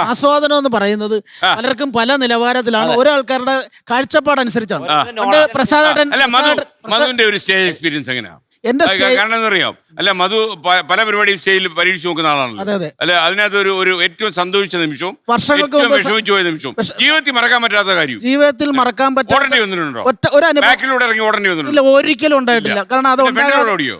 ആസ്വാദനം എന്ന് പറയുന്നത് പലർക്കും പല നിലവാരത്തിലാണ്. ഓരോ ആൾക്കാരുടെ കാഴ്ചപ്പാടനുസരിച്ചാണ്. പ്രസാദേട്ടൻ മധുവിന്റെ ഒരു സ്റ്റേജ് എക്സ്പീരിയൻസ് എങ്ങനെയാ? എന്റെ കാരണം എന്നറിയാം, അല്ല മധു പല പരിപാടിയും സ്റ്റേജിൽ പരീക്ഷിച്ച് നോക്കുന്ന ആളാണല്ലോ. അല്ലെ, അതിനകത്ത് ഒരു ഏറ്റവും സന്തോഷിച്ച നിമിഷവും ഏറ്റവും വിഷമിച്ചു പോയ നിമിഷവും ജീവിതത്തിൽ മറക്കാൻ പറ്റാത്ത കാര്യം, ജീവിതത്തിൽ മറക്കാൻ ഓടേണ്ടി വന്നിട്ടുണ്ടോ? ബാക്കിലൂടെ ഇറങ്ങി ഓടേണ്ടി വന്നിട്ടുണ്ടോ? ഒരിക്കലും ഉണ്ടായിട്ടില്ല. കാരണം അത്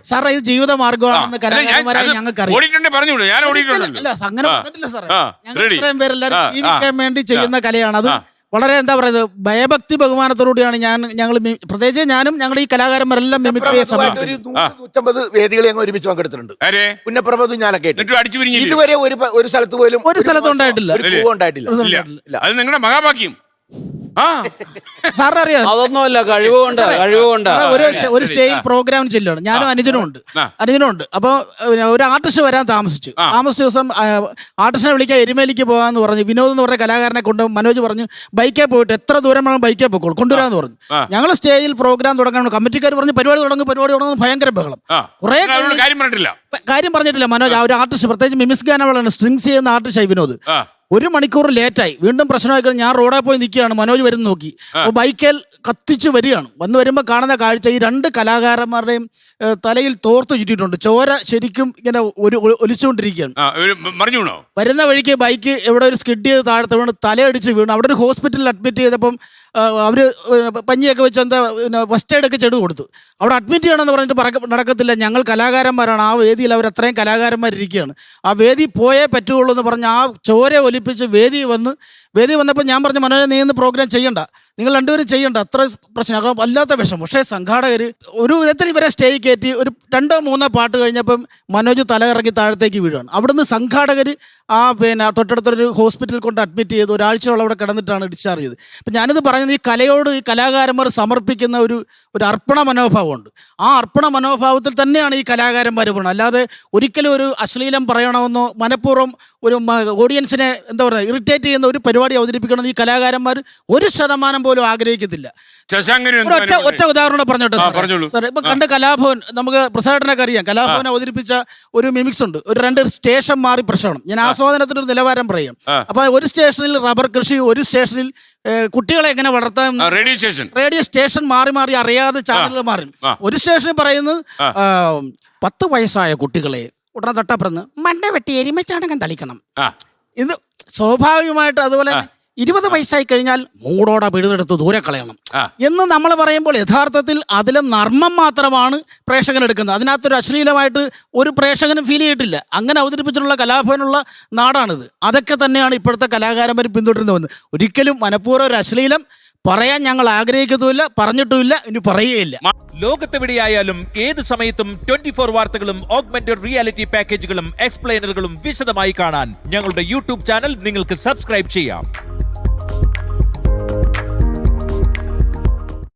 സാറേ ഇത് ജീവിത മാർഗമാണെന്ന് കലാകാരന്മാരായി ഞങ്ങൾക്ക് അറിയാം. പറഞ്ഞോളൂ, ഞാൻ ഓടിയിട്ടുണ്ടല്ലോ. അങ്ങനെ പറഞ്ഞിട്ടില്ല സാറേ. ഞങ്ങൾ ഇത്രയും പേരെല്ലാവരും ജീവിക്കാൻ വേണ്ടി ചെയ്യുന്ന കലയാണ്. അത് വളരെ എന്താ പറയുന്നത്, ഭയഭക്തി ബഹുമാനത്തോടുകൂടിയാണ് ഞങ്ങൾ പ്രത്യേകിച്ച് ഞാനും ഞങ്ങൾ ഈ കലാകാരന്മാരെല്ലാം മിമിക്രിയെ സമയത്ത് 150 വേദികളെ ഒരുമിച്ച് പങ്കെടുത്തിട്ടുണ്ട്. പുന്നപ്രഭതു ഞാനൊക്കെ ഇതുവരെ ഒരു സ്ഥലത്ത് പോലും ഒരു സ്ഥലത്തും ഉണ്ടായിട്ടില്ല. അത് നിങ്ങളുടെ മഹാഭാഗ്യം. സാറിന് അറിയാം, അതൊന്നുമല്ല, കഴിവുകൊണ്ട് ഒരു സ്റ്റേജ് പ്രോഗ്രാം ചെല്ലുകയാണ്. ഞാനും അനുജനും ഉണ്ട്. അപ്പൊ ഒരു ആർട്ടിസ്റ്റ് വരാൻ താമസിച്ച ദിവസം ആർട്ടിസ്റ്റിനെ വിളിക്കാൻ എരുമേലിക്ക് പോകാന്ന് പറഞ്ഞു. വിനോദ് എന്ന് പറഞ്ഞ കലാകാരനെ കൊണ്ട് മനോജ് പറഞ്ഞു ബൈക്കേ പോയിട്ട് എത്ര ദൂരം വേണം ബൈക്കേ പോയിക്കോളൂ, കൊണ്ടുവരാന്ന് പറഞ്ഞു. ഞങ്ങൾ സ്റ്റേജിൽ പ്രോഗ്രാം തുടങ്ങണം. കമ്മിറ്റിക്കാർ പറഞ്ഞു പരിപാടി തുടങ്ങുന്ന ഭയങ്കര ബഹളം. കുറെ കാര്യം പറഞ്ഞിട്ടില്ല മനോജ്. ആ ഒരു ആർട്ടിസ്റ്റ്, പ്രത്യേകിച്ച് മിമിക്സ് ഗാനങ്ങളാണ് സ്ട്രിങ്സ് ചെയ്യുന്ന ആർട്ടിസ്റ്റ് വിനോദ്, 1 മണിക്കൂർ ലേറ്റായി. വീണ്ടും പ്രശ്നമായി കഴിഞ്ഞാൽ ഞാൻ റോഡിൽ പോയി നിൽക്കുകയാണ്. മനോജ് വരുന്ന നോക്കി. അപ്പോൾ ബൈക്കേൽ കത്തിച്ച് വരികയാണ്. വരുമ്പോൾ കാണുന്ന കാഴ്ച ഈ 2 കലാകാരന്മാരുടെയും തലയിൽ തോർത്ത് ചുറ്റിയിട്ടുണ്ട്. ചോര ശരിക്കും ഇങ്ങനെ ഒലിച്ചുകൊണ്ടിരിക്കുകയാണ്. വരുന്ന വഴിക്ക് ബൈക്ക് എവിടെ ഒരു സ്കിഡ് ചെയ്ത് താഴത്ത് വീണ് തലയടിച്ച് വീണു. അവിടെ ഒരു ഹോസ്പിറ്റലിൽ അഡ്മിറ്റ് ചെയ്തപ്പം അവർ പഞ്ഞിയൊക്കെ വെച്ച് എന്താ ഫസ്റ്റ് എയ്ഡ് ഒക്കെ ചെയ്ത് കൊടുത്തു. അവിടെ അഡ്മിറ്റ് ചെയ്യണമെന്ന് പറഞ്ഞിട്ട് നടക്കത്തില്ല. ഞങ്ങൾ കലാകാരന്മാരാണ്, ആ വേദിയിൽ അവർ അത്രയും കലാകാരന്മാരിയ്ക്കുകയാണ്, ആ വേദി പോയേ പറ്റുള്ളൂ എന്ന് പറഞ്ഞ് ആ ചോര ഒലിപ്പിച്ച് വേദി വന്നപ്പോൾ ഞാൻ പറഞ്ഞു മനോജ് നീ ഇന്ന് പ്രോഗ്രാം ചെയ്യണ്ട, നിങ്ങൾ രണ്ടുപേരും ചെയ്യണ്ട, അത്ര പ്രശ്നം വല്ലാത്ത വിഷമം. പക്ഷേ സംഘാടകർ ഒരു വിധത്തിൽ ഇവരെ സ്റ്റേജ് കയറ്റി ഒരു 2-3 പാട്ട് കഴിഞ്ഞപ്പം മനോജ് തലയിറങ്ങി താഴത്തേക്ക് വീഴുകയാണ്. അവിടുന്ന് സംഘാടകർ തൊട്ടടുത്തൊരു ഹോസ്പിറ്റലിൽ കൊണ്ട് അഡ്മിറ്റ് ചെയ്ത് ഒരാഴ്ചയോളം അവിടെ കിടന്നിട്ടാണ് ഡിസ്ചാർജ് ചെയ്തത്. അപ്പം ഞാനിത് പറയുന്നത് ഈ കലയോട് ഈ കലാകാരന്മാർ സമർപ്പിക്കുന്ന ഒരു അർപ്പണ മനോഭാവമുണ്ട്. ആ അർപ്പണ മനോഭാവത്തിൽ തന്നെയാണ് ഈ കലാകാരന്മാർ പോകുന്നത്. അല്ലാതെ ഒരിക്കലും ഒരു അശ്ലീലം പറയണമെന്നോ മനഃപൂർവ്വം ഒരു ഓഡിയൻസിനെ എന്താ പറയുക ഇറിറ്റേറ്റ് ചെയ്യുന്ന ഒരു പരിപാടി അവതരിപ്പിക്കണമെന്ന് ഈ കലാകാരന്മാർ 1% പോലും ആഗ്രഹിക്കത്തില്ല. ഒറ്റ ഉദാഹരണം പറഞ്ഞോട്ടെ സാർ. ഇപ്പൊ കണ്ട കലാഭവൻ, നമുക്ക് പ്രസാദേട്ടനൊക്കെ അറിയാം, കലാഭവൻ അവതരിപ്പിച്ച ഒരു മിമിക്സ് ഉണ്ട്, ഒരു 2 സ്റ്റേഷൻ മാറി പ്രശ്നം. ഞാൻ ആസ്വാദനത്തിനൊരു നിലവാരം പറയാം. അപ്പൊ ഒരു സ്റ്റേഷനിൽ റബ്ബർ കൃഷി, ഒരു സ്റ്റേഷനിൽ കുട്ടികളെ എങ്ങനെ വളർത്താം, റേഡിയോ സ്റ്റേഷൻ മാറി അറിയാതെ ചാനലുകൾ മാറി. ഒരു സ്റ്റേഷനിൽ പറയുന്നത് 10 വയസ്സായ കുട്ടികളെ ഉടനെ തൊട്ടപ്പുറന്ന് മണ്ട വെട്ടി എരുമച്ചാണകം തളിക്കണം. ഇത് സ്വാഭാവികമായിട്ട്. അതുപോലെ 20 വയസ്സായി കഴിഞ്ഞാൽ മൂടോടെ പിഴുതെടുത്ത് ദൂരെ കളയണം എന്ന് നമ്മൾ പറയുമ്പോൾ യഥാർത്ഥത്തിൽ അതിലെ നർമ്മം മാത്രമാണ് പ്രേക്ഷകൻ എടുക്കുന്നത്. അതിനകത്തൊരു അശ്ലീലമായിട്ട് ഒരു പ്രേക്ഷകനും ഫീൽ ചെയ്തിട്ടില്ല. അങ്ങനെ അവതരിപ്പിച്ചിട്ടുള്ള കലാഭവനുള്ള നാടാണിത്. അതൊക്കെ തന്നെയാണ് ഇപ്പോഴത്തെ കലാകാരന്മാർ പിന്തുടരുന്നു വന്നത്. ഒരിക്കലും മനഃപൂർവ്വം ഒരു അശ്ലീലം പറയാൻ ഞങ്ങൾ ആഗ്രഹിക്കുന്നുമില്ല, പറഞ്ഞിട്ടുമില്ല, ഇനി പറയുകയില്ല. ലോകത്തെവിടെയായാലും ഏത് സമയത്തും 24 വാർത്തകളും ഓഗ്മെന്റഡ് റിയാലിറ്റി പാക്കേജുകളും എക്സ്പ്ലെയിനറുകളും വിശദമായി കാണാൻ ഞങ്ങളുടെ യൂട്യൂബ് ചാനൽ നിങ്ങൾക്ക് സബ്സ്ക്രൈബ് ചെയ്യാം.